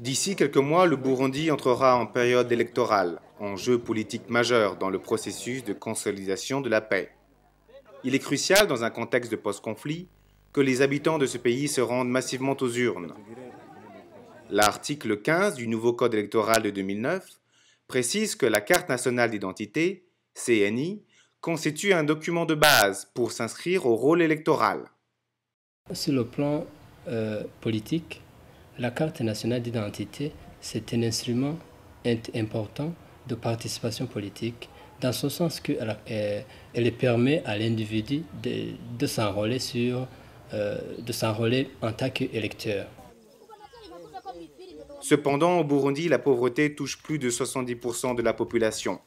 D'ici quelques mois, le Burundi entrera en période électorale, enjeu politique majeur dans le processus de consolidation de la paix. Il est crucial, dans un contexte de post-conflit, que les habitants de ce pays se rendent massivement aux urnes. L'article 15 du nouveau code électoral de 2009 précise que la carte nationale d'identité, CNI, constitue un document de base pour s'inscrire au rôle électoral. Sur le plan politique, la carte nationale d'identité, c'est un instrument important de participation politique, dans ce sens qu'elle permet à l'individu de s'enrôler en tant qu'électeur. Cependant, au Burundi, la pauvreté touche plus de 70% de la population.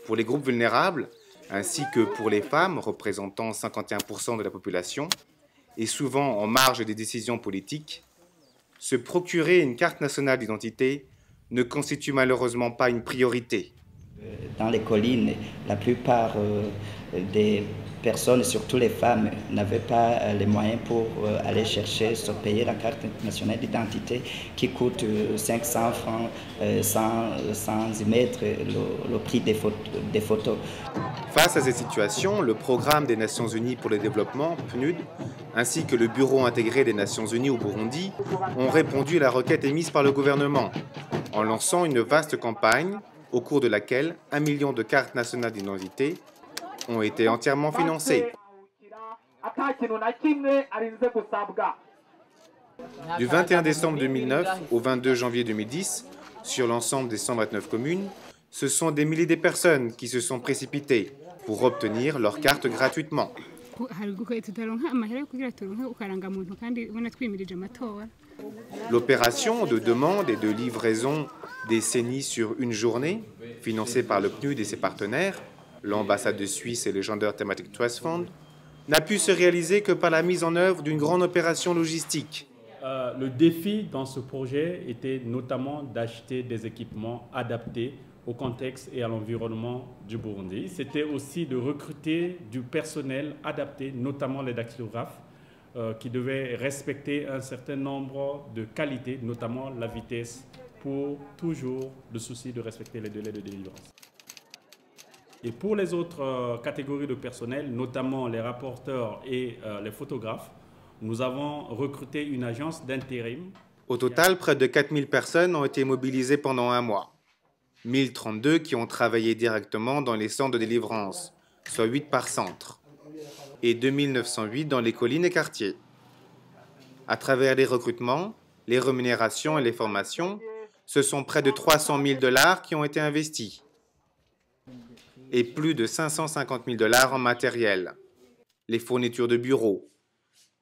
Pour les groupes vulnérables, ainsi que pour les femmes, représentant 51% de la population, et souvent en marge des décisions politiques, se procurer une carte nationale d'identité ne constitue malheureusement pas une priorité. Dans les collines, la plupart des personnes, surtout les femmes, n'avaient pas les moyens pour aller chercher, se payer la carte nationale d'identité qui coûte 500 francs sans y mettre le prix des photos. Face à cette situation, le Programme des Nations Unies pour le développement, PNUD, ainsi que le Bureau intégré des Nations Unies au Burundi ont répondu à la requête émise par le gouvernement en lançant une vaste campagne au cours de laquelle 1 million de cartes nationales d'identité ont été entièrement financées. Du 21 décembre 2009 au 22 janvier 2010, sur l'ensemble des 129 communes, ce sont des milliers de personnes qui se sont précipitées pour obtenir leur carte gratuitement. L'opération de demande et de livraison des CENI sur une journée, financée par le PNUD et ses partenaires, l'ambassade de Suisse et le Gender Thematic Trust Fund, n'a pu se réaliser que par la mise en œuvre d'une grande opération logistique. Le défi dans ce projet était notamment d'acheter des équipements adaptés au contexte et à l'environnement du Burundi. C'était aussi de recruter du personnel adapté, notamment les dactylographes, qui devaient respecter un certain nombre de qualités, notamment la vitesse, pour toujours le souci de respecter les délais de délivrance. Et pour les autres catégories de personnel, notamment les rapporteurs et les photographes, nous avons recruté une agence d'intérim. Au total, près de 4000 personnes ont été mobilisées pendant un mois. 1032 qui ont travaillé directement dans les centres de délivrance, soit 8 par centre, et 2908 dans les collines et quartiers. À travers les recrutements, les rémunérations et les formations, ce sont près de 300 000 $ qui ont été investis et plus de 550 000 $ en matériel, les fournitures de bureaux,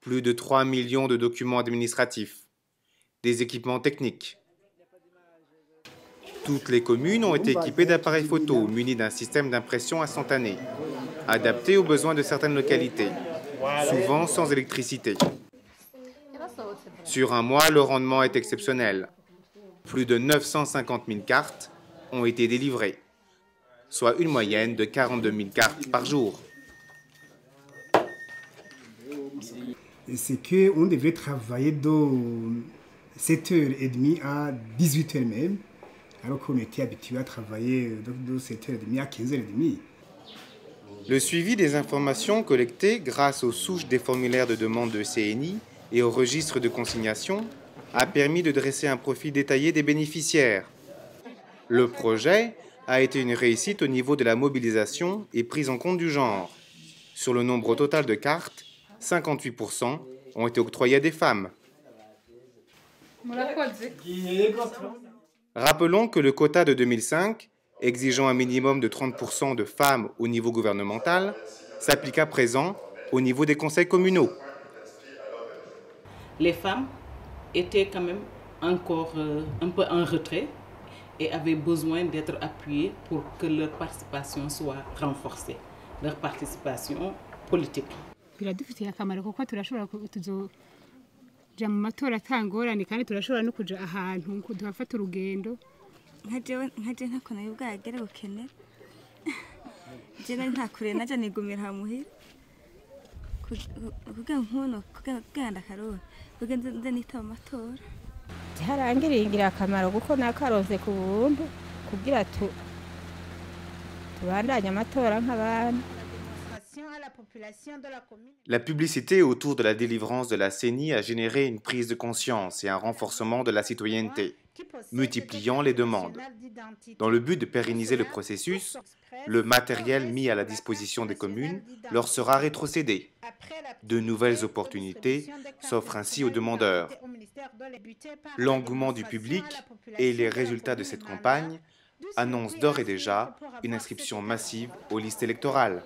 plus de 3 millions de documents administratifs, des équipements techniques. Toutes les communes ont été équipées d'appareils photo munis d'un système d'impression instantanée, adapté aux besoins de certaines localités, souvent sans électricité. Sur un mois, le rendement est exceptionnel. Plus de 950 000 cartes ont été délivrées, soit une moyenne de 42 000 cartes par jour. C'est qu'on devrait travailler de 7h30 à 18h même, alors qu'on était habitué à travailler de 7h30 à 15h30. Le suivi des informations collectées grâce aux souches des formulaires de demande de CNI et au registre de consignation a permis de dresser un profil détaillé des bénéficiaires. Le projet a été une réussite au niveau de la mobilisation et prise en compte du genre. Sur le nombre total de cartes, 58% ont été octroyées à des femmes. Rappelons que le quota de 2005, exigeant un minimum de 30% de femmes au niveau gouvernemental, s'applique à présent au niveau des conseils communaux. Les femmes étaient quand même encore un peu en retrait et avaient besoin d'être appuyées pour que leur participation soit renforcée, leur participation politique. biradufitiye akamaro kuko turashobora tuzoja mu matora atangorane kandi turashobora no kuja ahantu kudafata urugendo nkaje ntakona y'ubwagere bukenera je nta kure naje nigumira hamuhira kugira nkuno kugira ndakaruha kugira nze nitaba amatora harangiriye ingirakamaro kuko nakaronse ku buntu kugira tubandanye amatora nk'abandi. La publicité autour de la délivrance de la CENI a généré une prise de conscience et un renforcement de la citoyenneté, multipliant les demandes. Dans le but de pérenniser le processus, le matériel mis à la disposition des communes leur sera rétrocédé. De nouvelles opportunités s'offrent ainsi aux demandeurs. L'engouement du public et les résultats de cette campagne annoncent d'ores et déjà une inscription massive aux listes électorales.